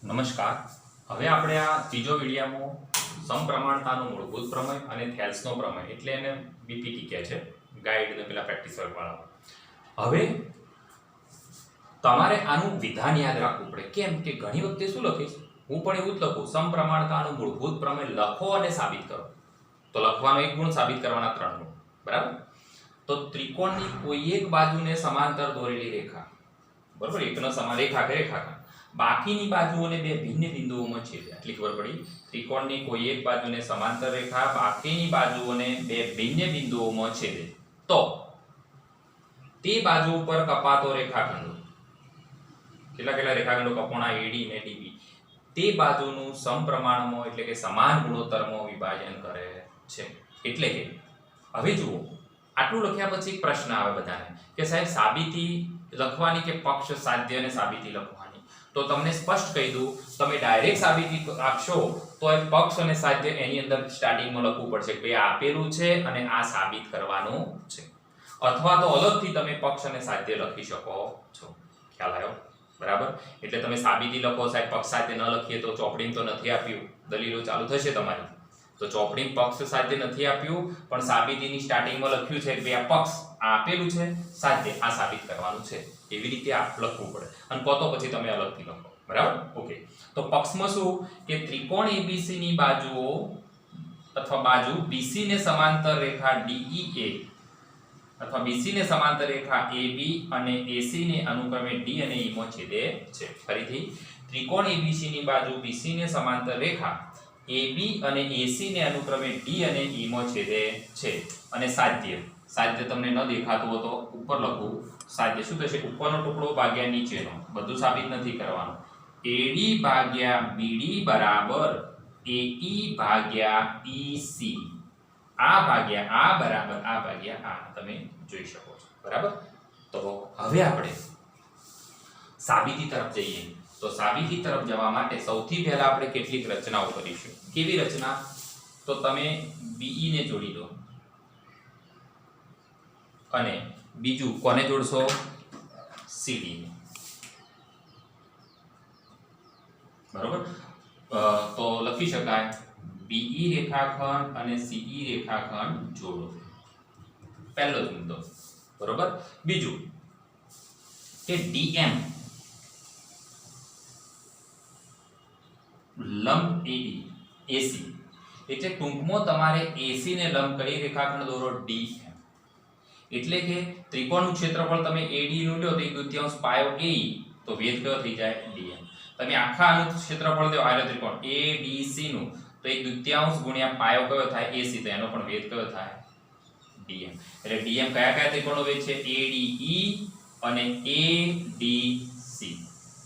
નમસ્કાર. હવે આપણે આ ત્રીજો વિડીયોમાં સમપ્રમાણતાનું મૂળભૂત પ્રમેય અને થેલ્સનો પ્રમેય એટલે એને બીપીટી કહે છે, ગાઈડ પેલા પ્રેક્ટિસ વર્કવાળા. હવે તમારે આનું વિધાન યાદ રાખવું પડે. કેમ કે ઘણી વખતે શું લખીશ, હું પણ એવું જ લખું, સમપ્રમાણતાનું મૂળભૂત પ્રમેય લખો અને સાબિત કરો. તો લખવાનો એક ગુણ, સાબિત કરવાના 3 ગુણ. બરાબર. તો ત્રિકોણની કોઈ એક બાજુને સમાંતર દોરેલી રેખા, બરાબર, એકનો સમાન રેખાખંડ, બાકીની બાજુઓને બે ભિન્ન બિંદુઓમાં છેદે. આટલી ખબર પડી. ત્રિકોણની કોઈ એક બાજુને સમાંતર રેખા, બાકીની બાજુઓને બે ભિન્ન બિંદુઓમાં છેદે તો તે બાજુ ઉપર કપાતો રેખાખંડો, કેટલા રેખાખંડો કપોણા AD અને DB, તે બાજુનું સમપ્રમાણમાં એટલે કે સમાન ગુણોત્તરમાં વિભાજન કરે છે. એટલે કે હવે જુઓ, આટલું લખ્યા પછી એક પ્રશ્ન આવે બધાને કે સાહેબ સાબિતી લખવાની કે પક્ષ સાધ્ય અને સાબિતી લખવાની? તો તમને સ્પષ્ટ કહી દઉં, તમે ડાયરેક્ટ સાબિતી આપશો તો એ પક્ષ અને સાધ્ય એની અંદર સ્ટાર્ટિંગમાં લખવું પડશે કે આપેલું છે અને આ સાબિત કરવાનું છે. અથવા તો અલગથી તમે પક્ષ અને સાધ્ય લખી શકો છો. ખ્યાલ આવ્યો? બરાબર. એટલે તમે સાબિતી લખો, સાહેબ પક્ષ સાધ્ય ન લખીએ તો ચોપડીમાં તો નથી આપ્યું, દલીલો ચાલુ થશે તમારી. તો ચોપડીમાં પક્ષ સાધ્ય નથી આપ્યું, પણ સાબિતીની સ્ટાર્ટિંગમાં લખ્યું છે કે આ પક્ષ આપેલું છે, સાધ્ય આ સાબિત કરવાનું છે. એવી રીતે આ લખવું પડે. અને તો પછી તમે અલગથી લખો. બરાબર. ઓકે. તો પક્ષમાં શું કે ત્રિકોણ ABC ની બાજુઓ અથવા બાજુ BC ને સમાંતર રેખા DEA અથવા BC ને સમાંતર રેખા AB અને AC ને અનુક્રમે D અને E માં છેદે છે. ફરીથી, ત્રિકોણ ABC ની બાજુ BC ને સમાંતર રેખા AB અને AC ને અનુક્રમે D અને E માં છેદે છે. અને સાધ્ય તમને ન દેખાતું હોય તો ઉપર લખું. સાધ્ય શું થશે? ઉપરનો ટુકડો ભાગ્યા નીચેનો. બધું સાબિત નથી કરવાનું. AD ભાગ્યા BD બરાબર AE ભાગ્યા EC. આ ભાગ્યા આ બરાબર આ ભાગ્યા આ. તમે જોઈ શકો છો. બરાબર. તો હવે આપણે સાબિતી તરફ જઈએ. તો સાબિતી તરફ જવા માટે સૌથી પહેલા આપણે કેટલીક રચનાઓ કરીશું. કેવી રચના? તો તમે BE ને જોડી દો અને બીજું કોને જોડશો? CD ને. બરોબર. તો લખી શકાય BE રેખાખંડ અને CE રેખાખંડ જોડો. પહેલો જ મુદ્દો. બરોબર. બીજું કે DM લંબ AC, એટલે ટૂંકમાં તમારે AC ને લંબ કઈ રેખાખંડ દોરો? DM. એટલે કે ત્રિકોણનું ક્ષેત્રફળ તમે AD નું લો તો 1/2 પાયો AE, તો વેધ કયો થઈ જાય? DM. તમે આખા આનું ક્ષેત્રફળ લો આયત ત્રિકોણ ADC નું તો 1/2 ગુણ્યા પાયો કયો થાય? AC. તો એનો પણ વેધ કયો થાય? DM. એટલે DM કયા ત્રિકોણનો વેધ છે? ADE અને ADC.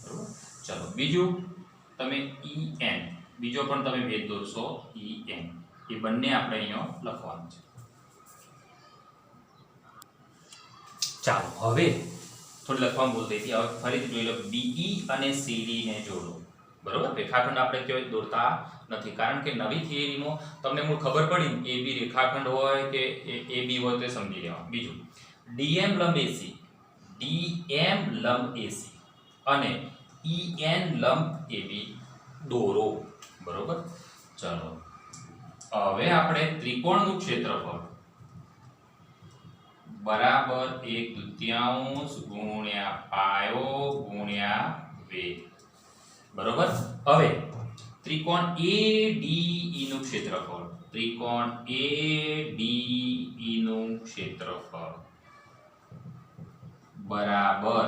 બરોબર. ચલો બીજું તમે EN, બીજો પણ તમે વેધ દોરશો EN. એ બંને આપણે અહીંયા લખવાનું છે. ચાલો હવે થોડી લખવામાં ભૂલ થઈ હતી. હવે ફરીથી જોઈ લો. BE અને CD ને જોડો. બરોબર. રેખાખંડ આપણે કેવો દોરતા નથી, કારણ કે નવી થિયરીમાં તમને મૂળ ખબર પડી AB રેખાખંડ હોય કે AB હોય તો સમજી લેવા. બીજું DM લંબ AC, DM લંબ AC અને EN લંબ AB દોરો. બરોબર. ચલો હવે આપણે ત્રિકોણનું ક્ષેત્રફળ બરાબર 1/2 ગુણ્યા પાયો ગુણ્યા વેધ. બરોબર. હવે ત્રિકોણ ADE નું ક્ષેત્રફળ, ત્રિકોણ ADE નું ક્ષેત્રફળ બરાબર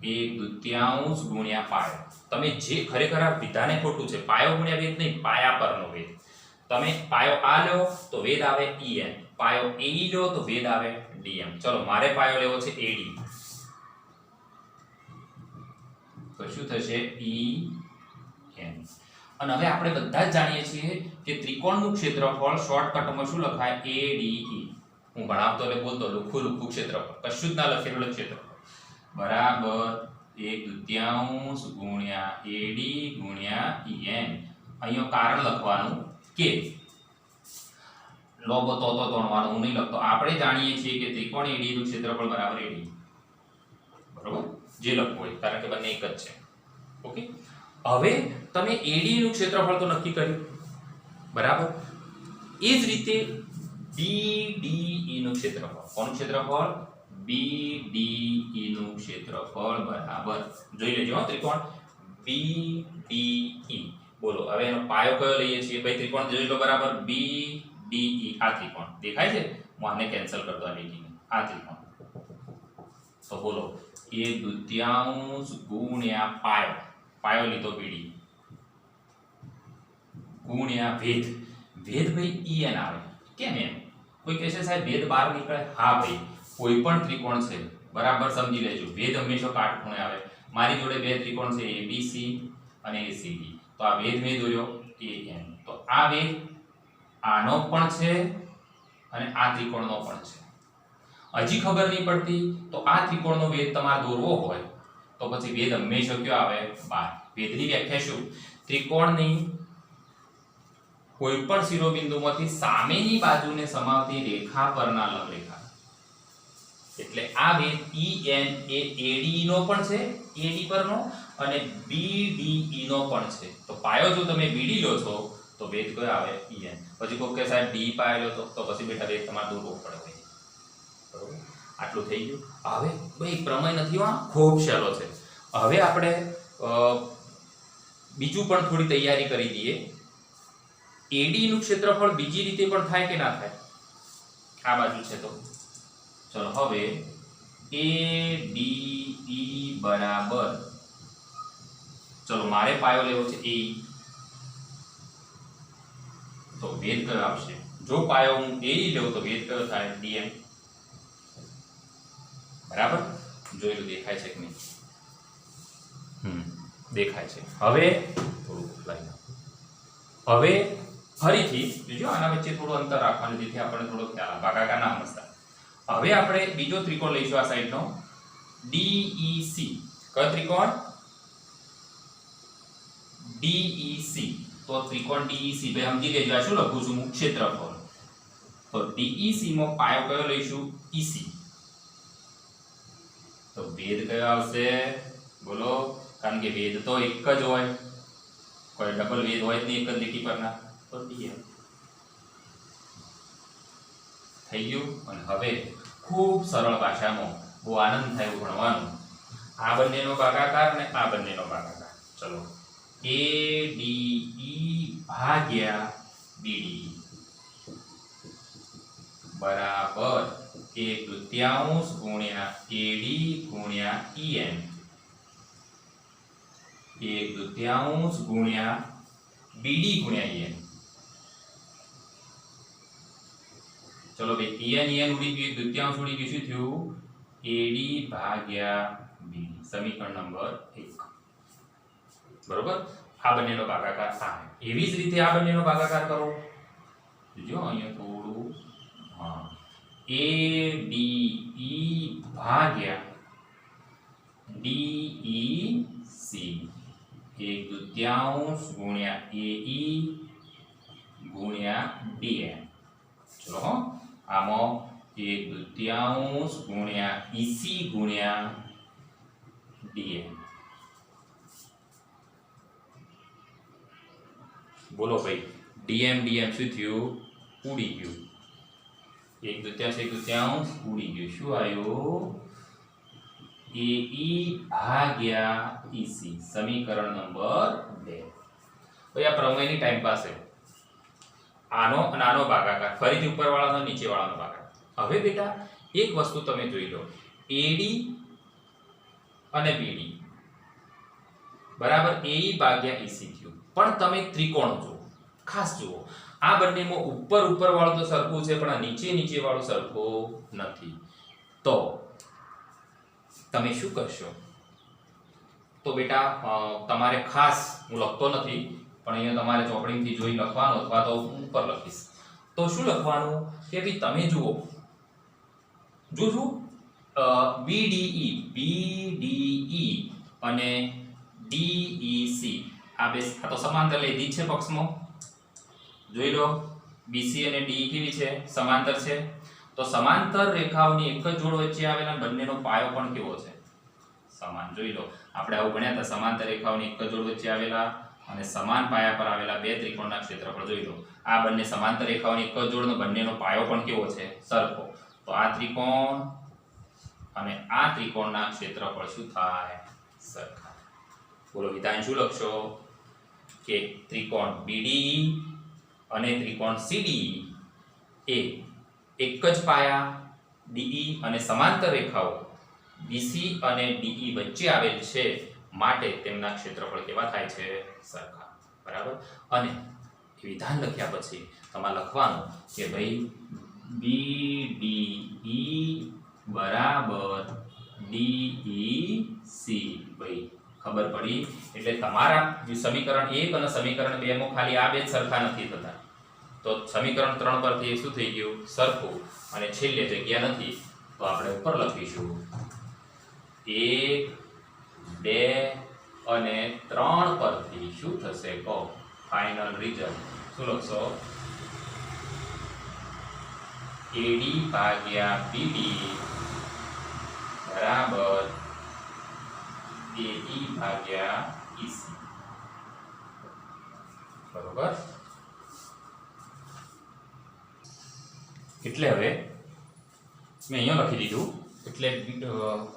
1/2 ગુણ્યા પાયો. તમે જે ખરેખર આ વિધાને ખોટું છે, પાયો ગુણ્યા વેધ નહીં, પાયા પરનો વેધ. તમે પાયો આ લો તો વેધ આવે EN, પાયો AE લો તો વેધ આવે DM. ચલો મારે પાયો લેવો છે AD, તો શું થશે? EN. અને હવે આપણે બધા જ જાણીએ છીએ કે ત્રિકોણનું ક્ષેત્રફળ શોર્ટકટમાં શું લખાય? ADE. હું ભણાવતો એટલે બોલતો લુખું ક્ષેત્રફળ, કશું જ ના લખેલું ક્ષેત્રફળ બરાબર 1/2 ગુણ્યા AD ગુણ્યા EN. અહીંયા કારણ લખવાનું કે લોગો તો તોડવાનો હું નહીં લખતો. આપણે જાણીએ છીએ કે ત્રિકોણ AD નું ક્ષેત્રફળ બરાબર AD. બરોબર. જે લખવું હોય, કારણ કે બંને એક જ છે. ઓકે. હવે તમે એડી નું ક્ષેત્રફળ તો નક્કી કર્યું, બરાબર. એ જ રીતે BDE નું ક્ષેત્રફળ, કોનું ક્ષેત્રફળ? BDE નું ક્ષેત્રફળ બરાબર જોઈ લેજો ત્રિકોણ BDE. બોલો હવે એનો પાયો કયો લઈએ છીએ ભાઈ? ત્રિકોણ જોઈ લો બરાબર, BDE. આ ત્રિકોણ દેખાય છે? હું આને કેન્સલ કરી દો, આ લીટીને. આ ત્રિકોણ તો બોલો 1/2 ગુણ્યા પાયો, પાયો લીધો BD ગુણ્યા ભેદ, ભેદ ભાઈ EN આવે. કેમ એમ? કોઈ કહેશે સાહેબ ભેદ બહાર નીકળે? હા ભાઈ, કોઈ પણ ત્રિકોણ છે બરાબર સમજી લેજો, ભેદ હંમેશા કાટખૂણે આવે. મારી જોડે બે ત્રિકોણ છે ABC અને ACD, તો આ ભેદ મેં દોર્યો AN, તો આ ભેદ આનો પણ છે અને આ ત્રિકોણનો પણ છે. હજી ખબર નહીં પડતી તો આ ત્રિકોણનો ભેદ તમારે દોરવો હોય તો પછી ભેદ હંમેશા કયો આવે? 12. ભેદની વ્યાખ્યા શું? ત્રિકોણની કોઈ પણ શિરોબિંદુમાંથી સામેની બાજુને સમાવતી રેખા પરના લંબરેખા. એટલે આ ભેદ EN એ AD નો પણ છે, AD પરનો, અને BDE નો પણ છે. તો પાયો જો તમે BD લો છો તો ભેદ કયો આવે? EN. પછી કોઈ કે સાહેબ D પાયો લો તો પછી બેટા ભેદ તમારે દોરવો પડે. બરોબર, આટલું થઈ ગયું. હવે ભાઈ પ્રમેય નથી, આ ખૂબ સહેલો છે. હવે આપણે બીજું પણ થોડી તૈયારી કરી દઈએ. AD નું ક્ષેત્રફળ બીજી રીતે પણ થાય કે ના થાય? આ બાજુ છે તો ચલો હવે ADE બરાબર, ચલો મારે પાયો લેવો છે AE, તો ભેદ કયો આવશે? જો પાયો હું AE લેવું તો ભેદ કયો થાય? DM. બરાબર, જોઈ લો દેખાય છે કે નહીં? દેખાય છે. હવે થોડું લઈ લો. હવે ફરીથી જોજો, આના વચ્ચે થોડું અંતર રાખવાનું જેથી આપણને થોડો ખ્યાલ આવે, ભાગાકાર ના સમજતા. હવે આપણે બીજો ત્રિકોણ લઈશું આ સાઈડનો, DEC. કયો ત્રિકોણ? DEC. તો ત્રિકોણ DEC ભાઈ સમજી લેજો, આ શું લખું છું હું? ક્ષેત્રફળ. તો DEC માં પાયો કયો લઈશું? EC. તો ભેદ કયો આવશે? બોલો, કારણ કે ભેદ તો એક જ હોય, કોઈ ડબલ ભેદ હોય જ નહીં એક જ લીટી પરના, તો DM થઈ ગયું. અને હવે ખૂબ સરળ ભાષામાં બહુ આનંદ થાય ભણવાનું, આ બંનેનો ભાગાકાર ને આ બંનેનો ભાગાકાર. ચલો ADE ભાગ્યા BDE બરાબર 1/2 ગુણ્યા AD ગુણ્યા EN, 1/2 ગુણ્યા BD ગુણ્યા EN. ચલો ભાઈ EN ઉડી ગયું, 1/2 ઉડી ગયું, શું થયું? AD ભાગ્યા BD. સમીકરણ નંબર 1. બરોબર, આ બંનેનો ભાગાકાર થાય. એવી જ રીતે આ બંનેનો ભાગાકાર કરો. જો અહીંયા થોડું, હા, ADE ભાગ્યા DEC, 1/2 ગુણ્યા AE ગુણ્યા DM. ચલો આમાં 1/2 ગુણ્યા EC ગુણ્યા DM. બોલો ભાઈ, DM શું થયું? ઉડી ગયું. 1/2 ઉડી ગયું. શું આવ્યું? AE ભાગ્યા EC. સમીકરણ નંબર 2. ભાઈ આ પ્રમેયની ટાઈમ પાસે આનો અને આનો ભાગાકાર, ફરીથી ઉપરવાળાનો નીચેવાળાનો ભાગાકાર. હવે બેટા એક વસ્તુ તમે જોઈ લો, AD અને BD બરાબર AE ભાગ્યા EC થયું, પણ તમે ત્રિકોણ જુઓ, ખાસ જુઓ, આ બંનેમાં ઉપર વાળું તો સરખું છે પણ આ નીચે વાળું સરખું નથી. તો તમે શું કરશો? તો બેટા તમારે ખાસ, હું લખતો નથી પણ અહીંયા તમારે ચોપડીમાંથી જોઈ લખવાનું, અથવા તો હું ઉપર લખીશ. તો શું લખવાનું કે ભાઈ તમે જુઓ, જોજો BDE અને DEC આ બે તો સમાંતર લીધી છે પક્ષમાં. જોઈ લો BC અને DE કેવી છે? સમાંતર છે. તો સમાંતર રેખાઓની એક જ જોડ વચ્ચે આવેલા બંનેનો પાયો પણ કેવો છે? સમાન. જોઈ લો આપણે આવું ભણ્યા હતા, સમાંતર રેખાઓની એક જ જોડ વચ્ચે આવેલા અને સમાન પાયા પર આવેલા બે ત્રિકોણના ક્ષેત્રફળ. જોઈ લો આ બંને સમાંતર રેખાઓની એક જ જોડનો બંનેનો પાયો પણ કેવો છે? સરખો. તો આ ત્રિકોણ અને આ ત્રિકોણના ક્ષેત્રફળ શું થાય? સરખા. બોલો વિધાન શું લખશો? કે ત્રિકોણ BDE અને ત્રિકોણ CDE એ એક જ પાયા DE અને સમાંતર રેખાઓ BC અને DE વચ્ચે આવેલ છે, માટે તેમના ક્ષેત્રફળ કેવા થાય છે? સરખા. બરાબર. અને વિધાન લખ્યા પછી તમારે લખવાનું કે ભાઈ BDE બરાબર DEC. ભાઈ ખબર પડી? એટલે તમારા સમીકરણ 1 અને સમીકરણ 2 માં ખાલી આ બે જ સરખા નથી થતા, તો સમીકરણ 3 પરથી શું થઈ ગયું? સરખું. અને છેલ્લે જગ્યા નથી તો આપણે ઉપર લખીશું 1, 2 અને 3 પરથી શું થશે કહો? ફાઇનલ રિઝલ્ટ શું લખશો? AD ભાગ્યા BD બરાબર AE ભાગ્યા EC. બરોબર. એટલે હવે મેં અહીંયા લખી દીધું. એટલે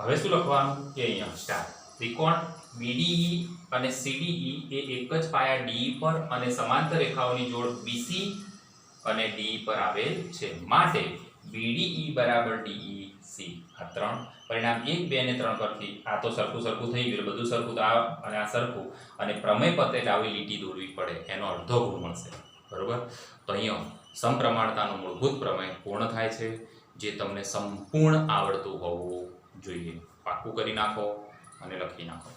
હવે શું લખવાનું કે અહીંયા સ્ટાર ત્રિકોણ BDE અને CDE એ એક જ પાયા DE પર અને સમાંતર રેખાઓની જોડ BC અને DE પર આવેલ છે, માટે BDE બરાબર DEC. આ ત્રણ પરિણામ 1, 2 અને 3 પરથી આ તો સરખું સરખું થઈ ગયું, બધું સરખું, આ અને આ સરખું, અને પ્રમેય પતે આવી લીટી દોરવી પડે, એનો અડધો ગુણ મળશે. બરોબર. તો અહીંયા સમપ્રમાણતાનું મૂળભૂત પ્રમેય પૂર્ણ થાય છે, જે તમને સંપૂર્ણ આવડતું હોવું જોઈએ. પાક્કું કરી નાખો અને લખી નાખો.